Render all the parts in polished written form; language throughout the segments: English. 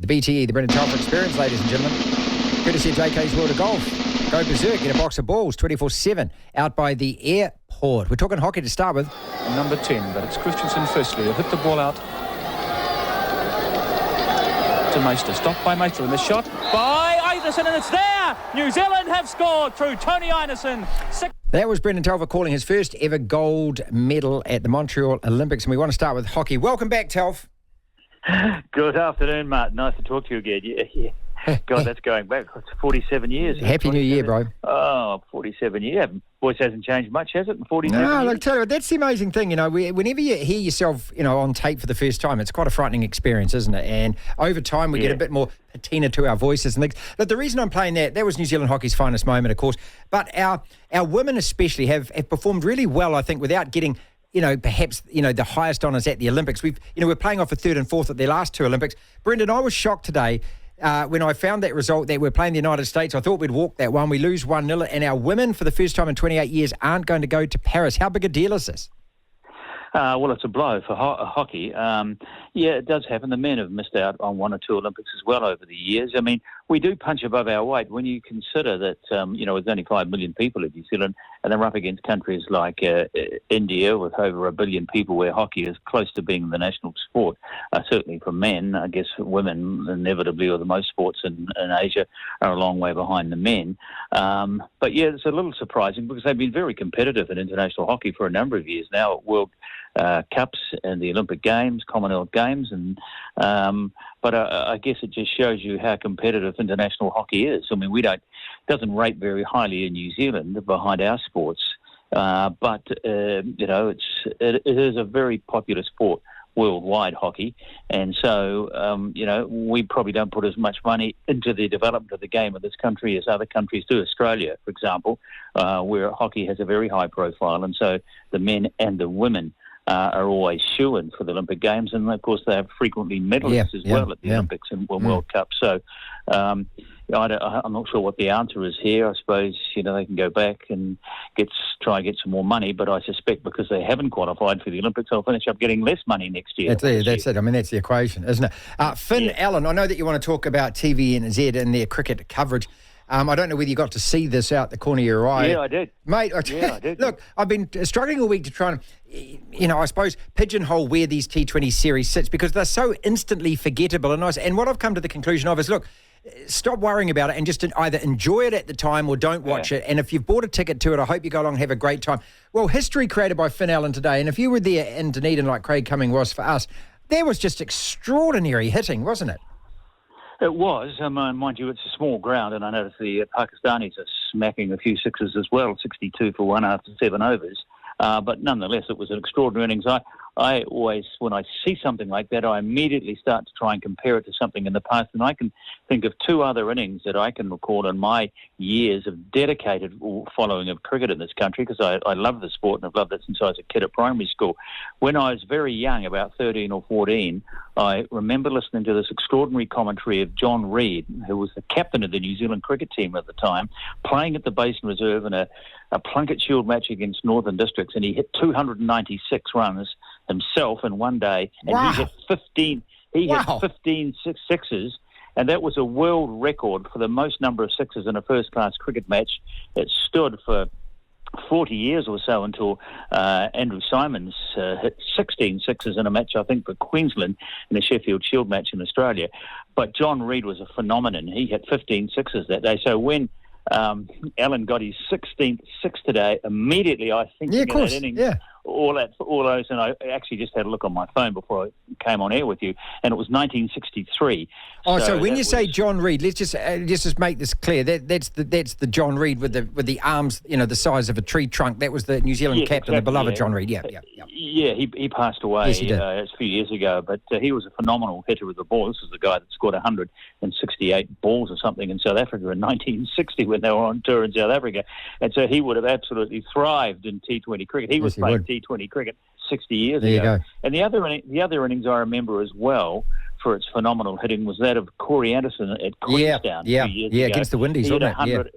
BTE, the Brendan Telfer Experience, ladies and gentlemen. Courtesy of JK's World of Golf. Go berserk, get a box of balls, 24/7, out by the airport. We're talking hockey to start with. Number 10, but it's Christensen firstly. He'll hit the ball out to Meister. Stopped by Meister, and the shot by Einerson, and it's there! New Zealand have scored through Tony Einerson. That was Brendan Telfer calling his first ever gold medal at the Montreal Olympics, and we want to start with hockey. Welcome back, Telf. Good afternoon, Martin. Nice to talk to you again. Yeah. God, that's going back. It's 47 years. Happy New Year, bro. Oh, 47 years. Voice hasn't changed much, has it, in 47 years? No, look, tell you what, that's the amazing thing. You know, whenever you hear yourself, on tape for the first time, it's quite a frightening experience, isn't it? And over time, we get a bit more patina to our voices and things. But the reason I'm playing that was New Zealand hockey's finest moment, of course. But our women especially have performed really well, I think, without getting perhaps, the highest honours at the Olympics. We're playing off a third and fourth at their last two Olympics. Brendan, I was shocked today when I found that result that we're playing the United States. I thought we'd walk that one. We lose 1-0, and our women, for the first time in 28 years, aren't going to go to Paris. How big a deal is this? Well, it's a blow for hockey. It does happen. The men have missed out on one or two Olympics as well over the years. I mean, we do punch above our weight when you consider that, there's only 5 million people in New Zealand, and they're up against countries like India with over 1 billion people, where hockey is close to being the national sport. Certainly for men. I guess women, inevitably, or the most sports in Asia, are a long way behind the men. But it's a little surprising because they've been very competitive in international hockey for a number of years now at World Cups and the Olympic Games, Commonwealth Games, but I guess it just shows you how competitive international hockey is. I mean, doesn't rate very highly in New Zealand behind our sports, but it is a very popular sport worldwide, hockey, and so we probably don't put as much money into the development of the game of this country as other countries do. Australia, for example, where hockey has a very high profile, and so the men and the women are always shoo-in for the Olympic Games, and of course they have frequently medalists as well at the Olympics and World Cup. So I'm not sure what the answer is here. I suppose they can go back and try and get some more money, but I suspect because they haven't qualified for the Olympics, they'll finish up getting less money next year. That's it. I mean, that's the equation, isn't it? Finn Allen, I know that you want to talk about TVNZ and their cricket coverage. I don't know whether you got to see this out the corner of your eye. Yeah, I did. Mate, I did. Look, I've been struggling all week to try and, I suppose, pigeonhole where these T20 series sits because they're so instantly forgettable and nice. And what I've come to the conclusion of is, look, stop worrying about it and just either enjoy it at the time or don't watch it. And if you've bought a ticket to it, I hope you go along and have a great time. Well, history created by Finn Allen today. And if you were there in Dunedin like Craig Cumming was for us, there was just extraordinary hitting, wasn't it? It was. Mind you, it's a small ground, and I noticed the Pakistanis are smacking a few sixes as well, 62 for one after 7 overs. But nonetheless, it was an extraordinary innings. I always, when I see something like that, I immediately start to try and compare it to something in the past. And I can think of 2 other innings that I can recall in my years of dedicated following of cricket in this country, because I love the sport and I've loved it since I was a kid at primary school. When I was very young, about 13 or 14, I remember listening to this extraordinary commentary of John Reid, who was the captain of the New Zealand cricket team at the time, playing at the Basin Reserve in a Plunket Shield match against Northern Districts, and he hit 296 runs himself in one day, and he hit 15. He hit 15 sixes, and that was a world record for the most number of sixes in a first-class cricket match. It stood for 40 years or so until Andrew Simons hit 16 sixes in a match, I think, for Queensland in a Sheffield Shield match in Australia. But John Reid was a phenomenon. He hit 15 sixes that day. So when Allen got his 16th six today, immediately I think of that inning, all those, and I actually just had a look on my phone before I came on air with you, and it was 1963. So when you say John Reid, let's just make this clear. That's the John Reid with the arms, the size of a tree trunk. That was the New Zealand captain, the beloved John Reid. Yeah, he passed away a few years ago, but he was a phenomenal hitter with the ball. This is the guy that scored 168 balls or something in South Africa in 1960 when they were on tour in South Africa, and so he would have absolutely thrived in T20 cricket. He was playing T20 cricket 60 years ago. You go. And the other innings I remember as well for its phenomenal hitting was that of Corey Anderson at Queenstown a few years ago. Against the Windies, wasn't it?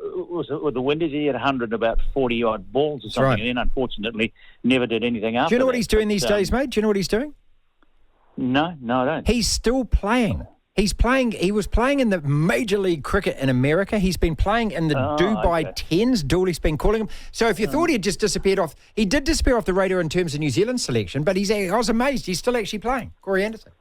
With the Windies, he had 100 about 40-odd balls or something, and then unfortunately never did anything after. Do you know what he's doing these days, mate? Do you know what he's doing? No, I don't. He's still playing. He was playing in the Major League Cricket in America. He's been playing in the Dubai Tens, Dooley's been calling him. So if you thought he had just disappeared off, he did disappear off the radar in terms of New Zealand selection, but I was amazed he's still actually playing. Corey Anderson.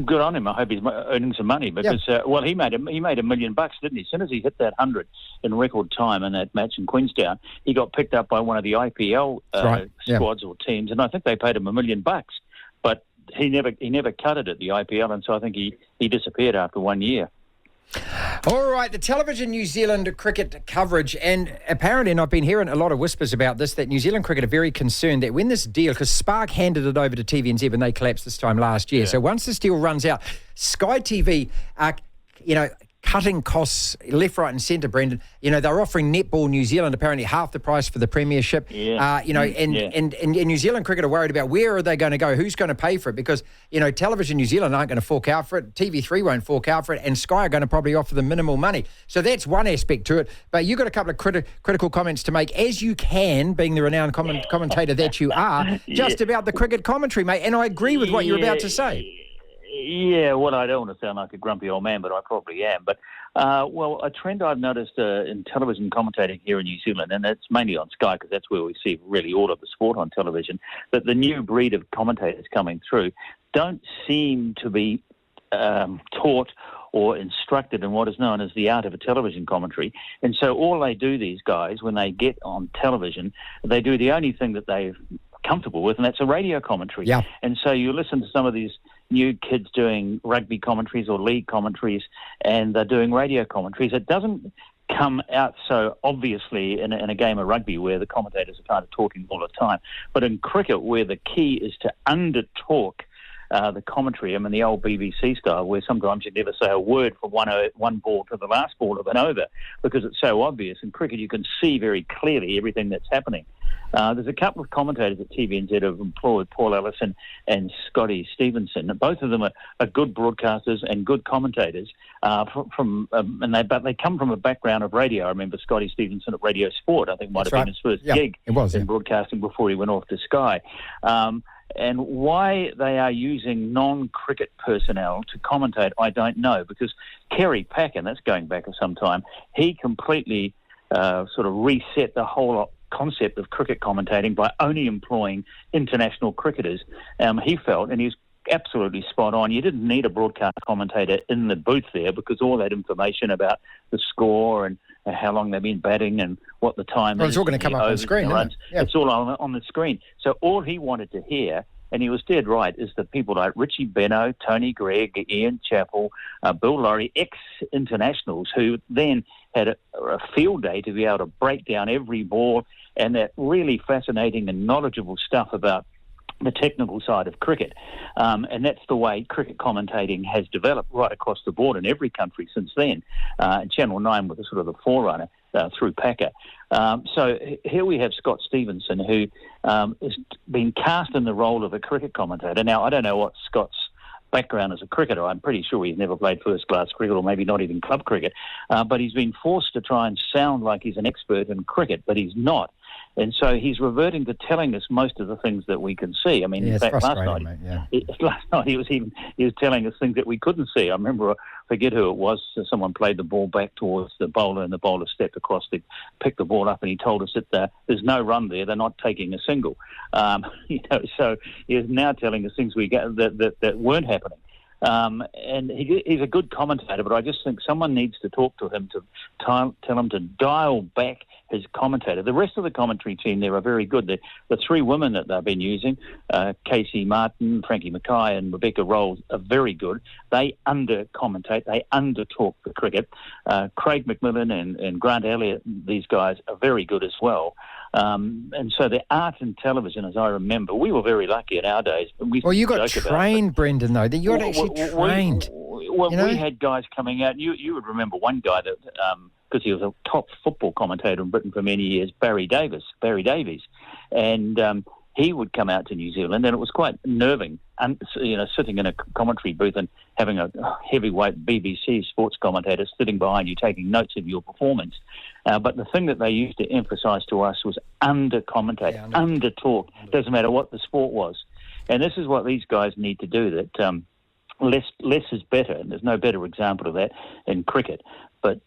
Good on him. I hope he's earning some money because, he made $1 million, didn't he? As soon as he hit that 100 in record time in that match in Queenstown, he got picked up by one of the IPL squads or teams, and I think they paid him $1 million. But he never cut it at the IPL, and so I think he disappeared after 1 year. All right, the television New Zealand cricket coverage, and apparently, and I've been hearing a lot of whispers about this, that New Zealand cricket are very concerned that when this deal, because Spark handed it over to TVNZ when they collapsed this time last year, so once this deal runs out, Sky TV are, cutting costs left, right and centre, Brendan. They're offering Netball New Zealand apparently half the price for the premiership. And New Zealand cricket are worried about where are they going to go, who's going to pay for it, because, Television New Zealand aren't going to fork out for it, TV3 won't fork out for it, and Sky are going to probably offer them minimal money. So that's one aspect to it. But you've got a couple of critical comments to make, as you can, being the renowned commentator that you are, just about the cricket commentary, mate. And I agree with what you're about to say. Yeah, well, I don't want to sound like a grumpy old man, but I probably am. But, a trend I've noticed in television commentating here in New Zealand, and it's mainly on Sky because that's where we see really all of the sport on television, that the new breed of commentators coming through don't seem to be taught or instructed in what is known as the art of a television commentary. And so all they do, these guys, when they get on television, they do the only thing that they're comfortable with, and that's a radio commentary. Yeah. And so you listen to some of these new kids doing rugby commentaries or league commentaries, and they're doing radio commentaries. It doesn't come out so obviously in a game of rugby where the commentators are kind of talking all the time. But in cricket, where the key is to under-talk the commentary, the old BBC style, where sometimes you never say a word from one ball to the last ball of an over because it's so obvious. In cricket, you can see very clearly everything that's happening. There's a couple of commentators at TVNZ have employed, Paul Ellison and Scotty Stevenson. Both of them are good broadcasters and good commentators. But they come from a background of radio. I remember Scotty Stevenson at Radio Sport. I think might have been his first gig in broadcasting before he went off to Sky. And why they are using non-cricket personnel to commentate, I don't know, because Kerry Packer, that's going back some time, he completely sort of reset the whole concept of cricket commentating by only employing international cricketers. He felt, and he's absolutely spot on, you didn't need a broadcast commentator in the booth there because all that information about the score and how long they've been batting and what the time is. It's all going to come up on screen, isn't it? Yeah. It's all on the screen. So all he wanted to hear, and he was dead right, is the people like Richie Benaud, Tony Gregg, Ian Chappell, Bill Laurie, ex-internationals who then had a field day to be able to break down every ball and that really fascinating and knowledgeable stuff about the technical side of cricket. And that's the way cricket commentating has developed right across the board in every country since then. And Channel 9 was sort of the forerunner through Packer. So here we have Scott Stevenson, who has been cast in the role of a cricket commentator. Now, I don't know what Scott's background as a cricketer. I'm pretty sure he's never played first-class cricket or maybe not even club cricket. But he's been forced to try and sound like he's an expert in cricket, but he's not. And so he's reverting to telling us most of the things that we can see. In fact, last night he was telling us things that we couldn't see. I remember, I forget who it was, someone played the ball back towards the bowler and the bowler stepped across to pick the ball up, and he told us that there's no run there, they're not taking a single. So he's now telling us things that weren't happening. And he's a good commentator, but I just think someone needs to talk to him to tell him to dial back his commentator. The rest of the commentary team there are very good. The three women that they've been using, Casey Martin, Frankie Mackay and Rebecca Rolls, are very good. They under-commentate, they under-talk the cricket. Craig McMillan and Grant Elliott, these guys are very good as well. And so the art in television, as I remember, we were very lucky in our days. You got trained, Brendan, though. You got actually trained. We had guys coming out. You would remember one guy that, because he was a top football commentator in Britain for many years, Barry Davies. And he would come out to New Zealand, and it was quite nerving, sitting in a commentary booth and having a heavyweight BBC sports commentator sitting behind you taking notes of your performance. But the thing that they used to emphasise to us was under-commentate, under-talk. Doesn't matter what the sport was. And this is what these guys need to do, that less is better, and there's no better example of that in cricket. But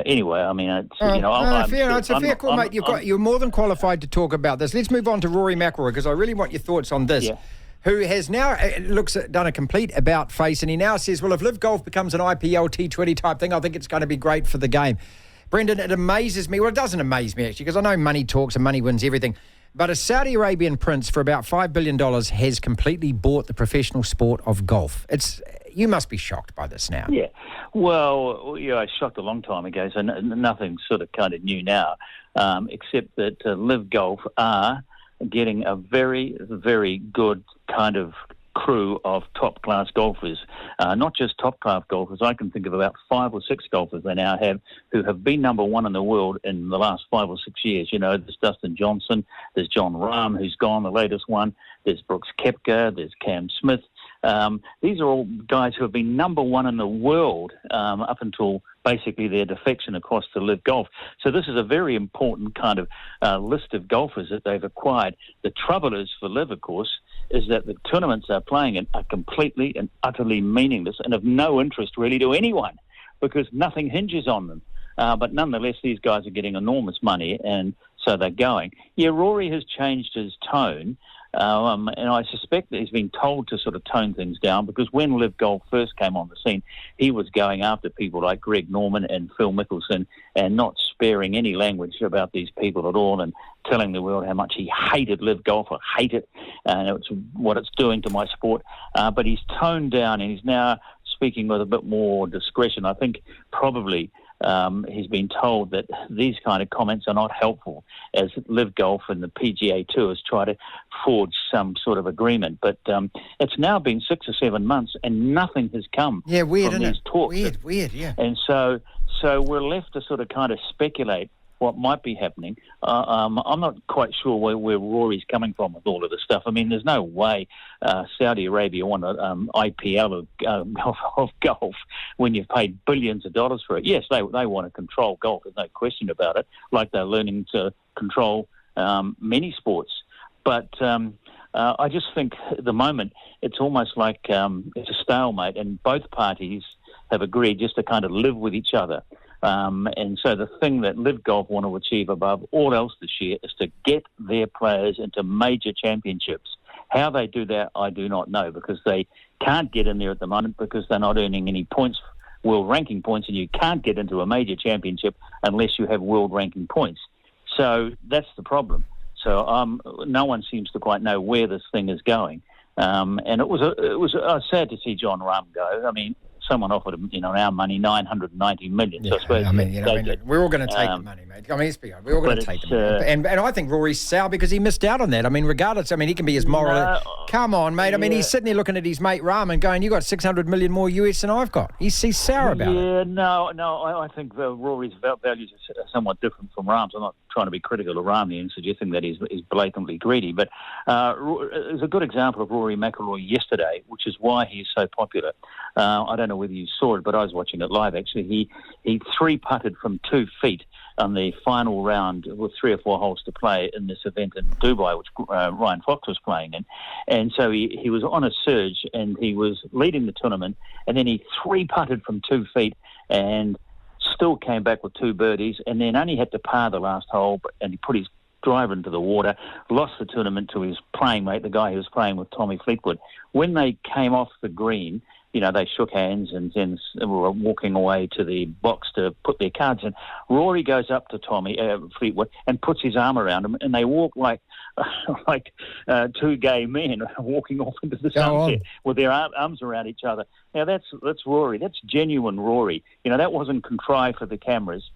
anyway, I mean, it's it's a fair call, mate. You're more than qualified to talk about this. Let's move on to Rory McIlroy, because I really want your thoughts on this. Yeah. Who has now done a complete about face, and he now says, well, if Live Golf becomes an IPL T20 type thing, I think it's going to be great for the game. Brendan, it amazes me. Well, it doesn't amaze me, actually, because I know money talks and money wins everything. But a Saudi Arabian prince for about $5 billion has completely bought the professional sport of golf. You must be shocked by this now. Yeah. Well, I was shocked a long time ago, so nothing sort of kind of new now, except that Live Golf are getting a very, very good kind of crew of top-class golfers, not just top-class golfers. I can think of about 5 or 6 golfers they now have who have been number one in the world in the last 5 or 6 years. There's Dustin Johnson, there's John Rahm, who's gone, the latest one, there's Brooks Koepka, there's Cam Smith. These are all guys who have been number one in the world up until basically their defection across to Live Golf. So this is a very important kind of list of golfers that they've acquired. The trouble is for Live, of course, is that the tournaments they're playing in are completely and utterly meaningless and of no interest really to anyone because nothing hinges on them. But nonetheless, these guys are getting enormous money, and so they're going. Yeah, Rory has changed his tone. And I suspect that he's been told to sort of tone things down because when Live Golf first came on the scene, he was going after people like Greg Norman and Phil Mickelson and not sparing any language about these people at all and telling the world how much he hated Live Golf or hate it and it's what it's doing to my sport. But he's toned down and he's now speaking with a bit more discretion. I think probably he's been told that these kind of comments are not helpful as Live Golf and the PGA Tours try to forge some sort of agreement. But it's now been 6 or 7 months and nothing has come from these talks. Weird, yeah. And so we're left to sort of kind of speculate what might be happening. I'm not quite sure where Rory's coming from with all of this stuff. I mean, there's no way Saudi Arabia want an IPL of golf when you've paid billions of dollars for it. Yes, they want to control golf. There's no question about it, like they're learning to control many sports. But I just think at the moment it's almost like it's a stalemate and both parties have agreed just to kind of live with each other. And so the thing that Live Golf want to achieve above all else this year is to get their players into major championships. How they do that, I do not know, because they can't get in there at the moment because they're not earning any points, world ranking points, and you can't get into a major championship unless you have world ranking points. So that's the problem. So no one seems to quite know where this thing is going. And it was sad to see John Rahm go. I mean, someone offered him, our money, $990 million. Yeah, so I suppose we're all going to take the money, mate. I mean, let's be honest, we're all going to take the money. And I think Rory's sour because he missed out on that. I mean, regardless, he can be as moral. Come on, mate. I mean, he's sitting there looking at his mate Rahm and going, "You got 600 million more US than I've got." He's sour about it. Yeah, no. I think Rory's values are somewhat different from Rahm's. I'm not trying to be critical of Rahm and suggesting that he's blatantly greedy, but there's a good example of Rory McIlroy yesterday, which is why he's so popular. I don't know whether you saw it, but I was watching it live, actually. He 3-putted from 2 feet on the final round with 3 or 4 holes to play in this event in Dubai, which Ryan Fox was playing in. And so he was on a surge and he was leading the tournament, and then he 3-putted from 2 feet and still came back with 2 birdies and then only had to par the last hole, and he put his driver into the water, lost the tournament to his playing mate, the guy who was playing with Tommy Fleetwood. When they came off the green, they shook hands and then were walking away to the box to put their cards in. Rory goes up to Tommy Fleetwood and puts his arm around him, and they walk like 2 gay men walking off into the sunset with their arms around each other. Now that's Rory. That's genuine Rory. That wasn't contrived for the cameras.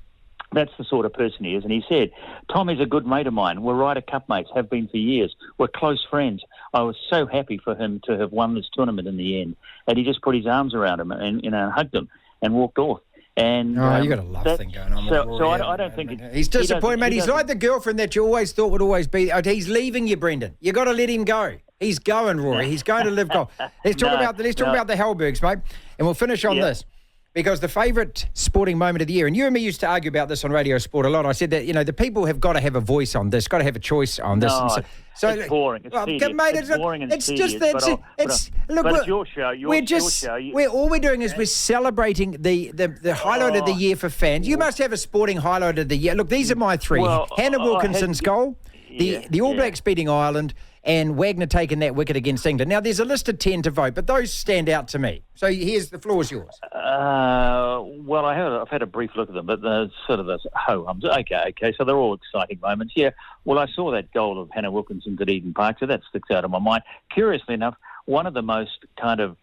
That's the sort of person he is. And he said, Tommy's a good mate of mine. We're Ryder Cup mates, have been for years. We're close friends. I was so happy for him to have won this tournament in the end. And he just put his arms around him and hugged him and walked off. And you got a love thing going on. So I don't think he's disappointed, mate. He's like the girlfriend that you always thought would always be. He's leaving you, Brendan. You got to let him go. He's going, Rory. He's going to Live Golf. Let's talk about the Hellbergs, mate, and we'll finish on this. Because the favourite sporting moment of the year, and you and me used to argue about this on Radio Sport a lot. I said that, the people have got to have a voice on this, got to have a choice on this. No, it's boring. It's tedious. Mate, it's boring and it's tedious. Just that But it's your show. Your show. All we're doing is we're celebrating the highlight of the year for fans. You must have a sporting highlight of the year. Look, these are my three. Well, Hannah Wilkinson's goal, the All Blacks beating Ireland, and Wagner taking that wicket against England. Now, there's a list of 10 to vote, but those stand out to me. So the floor is yours. Well, I've had a brief look at them, but they're sort of ho-hums. Okay. So they're all exciting moments. Yeah, well, I saw that goal of Hannah Wilkinson's at Eden Park, so that sticks out in my mind. Curiously enough, one of the most kind of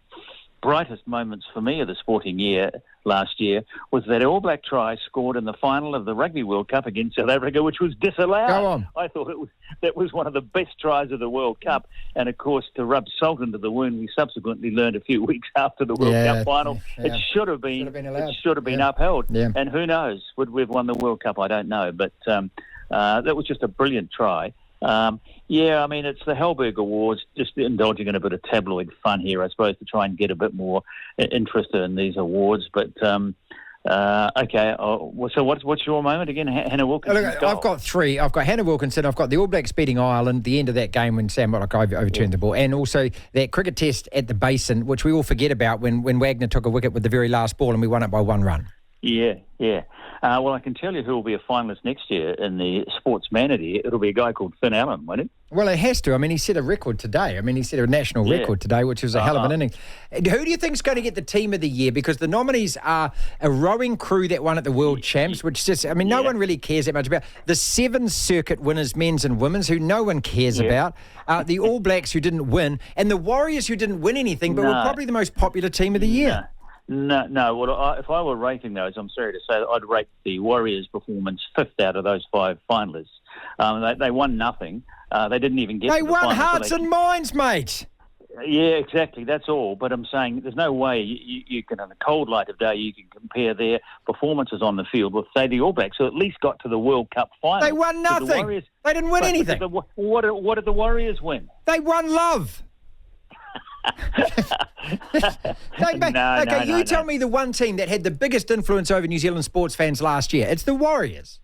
brightest moments for me of the sporting year last year was that All Black try scored in the final of the Rugby World Cup against South Africa, which was disallowed. Go on. I thought that was one of the best tries of the World Cup. And, of course, to rub salt into the wound, we subsequently learned a few weeks after the World Cup final, it should have been upheld. Yeah. And who knows, would we have won the World Cup? I don't know. But that was just a brilliant try. It's the Hellberg Awards, just indulging in a bit of tabloid fun here, I suppose, to try and get a bit more interest in these awards. But, okay. So what's your moment again, Hannah Wilkinson? Look, I've got three. I've got Hannah Wilkinson. I've got the All Blacks beating Ireland, the end of that game when Sam Watlock overturned the ball, and also that cricket test at the Basin, which we all forget about when Wagner took a wicket with the very last ball and we won it by 1 run. Yeah. Well, I can tell you who will be a finalist next year in the Sportsmanity. It'll be a guy called Finn Allen, won't it? Well, it has to. I mean, he set a record today. I mean, he set a national record today, which was a hell of an innings. Who do you think is going to get the team of the year? Because the nominees are a rowing crew that won at the World Champs, which just, no one really cares that much about. The 7 circuit winners, men's and women's, who no one cares about. The All Blacks who didn't win. And the Warriors who didn't win anything, but were probably the most popular team of the year. No. Well, if I were rating those, I'm sorry to say, I'd rate the Warriors' performance 5th out of those 5 finalists. They won nothing. They didn't even get. They to the won finals, hearts and minds, mate. Yeah, exactly. That's all. But I'm saying there's no way you can, in the cold light of day, you can compare their performances on the field with, say, the All Blacks, who at least got to the World Cup final. They won nothing. They didn't win anything. What did the Warriors win? They won love. Tell me the one team that had the biggest influence over New Zealand sports fans last year. It's the Warriors.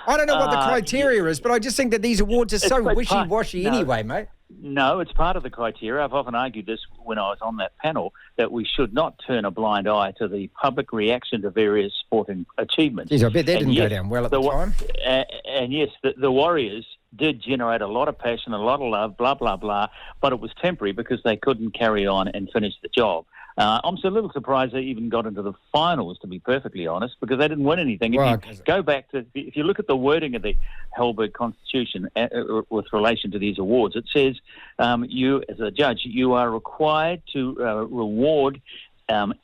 I don't know what the criteria is, but I just think that these awards are so wishy-washy anyway, mate. No, it's part of the criteria. I've often argued this when I was on that panel, that we should not turn a blind eye to the public reaction to various sporting achievements. Jeez, I bet that didn't go down well at the time. And yes, the Warriors did generate a lot of passion, a lot of love, blah, blah, blah, but it was temporary because they couldn't carry on and finish the job. I'm a little surprised they even got into the finals, to be perfectly honest, because they didn't win anything. If you look at the wording of the Hellberg Constitution with relation to these awards, it says you, as a judge, you are required to reward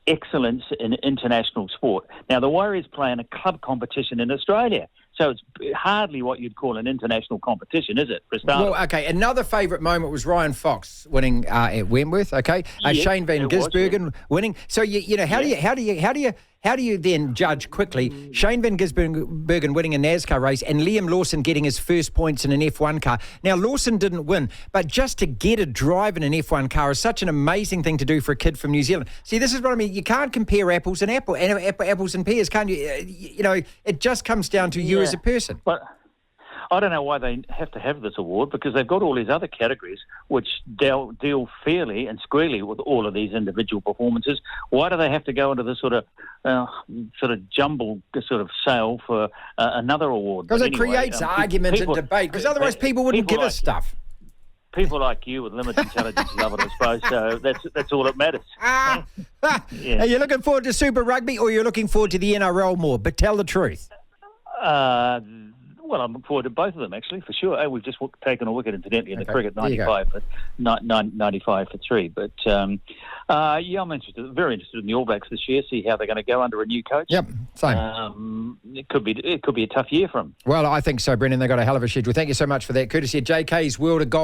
excellence in international sport. Now, the Warriors play in a club competition in Australia, so it's hardly what you'd call an international competition, is it, for starters? Well, okay, another favourite moment was Ryan Fox winning at Wentworth, okay? Shane Van Gisbergen winning. So, how do you then judge quickly Shane Van Gisbergen winning a NASCAR race and Liam Lawson getting his first points in an F1 car? Now, Lawson didn't win, but just to get a drive in an F1 car is such an amazing thing to do for a kid from New Zealand. See, this is what I mean. You can't compare apples and apples and pears, can't you? It just comes down to you as a person. But I don't know why they have to have this award, because they've got all these other categories which deal fairly and squarely with all of these individual performances. Why do they have to go into this sort of jumble sort of sale for another award? Because it creates argument and debate, because otherwise people wouldn't give us stuff. People like you with limited intelligence love it, I suppose, so that's all that matters. Are you looking forward to Super Rugby, or you're looking forward to the NRL more? But tell the truth. Well, I'm looking forward to both of them, actually, for sure. We've just taken a wicket, incidentally, in the cricket, 95 for 3. But, I'm very interested in the All Blacks this year, see how they're going to go under a new coach. Yep, same. It could be a tough year for them. Well, I think so, Brendan. They've got a hell of a schedule. Thank you so much for that. Courtesy of JK's World of Golf.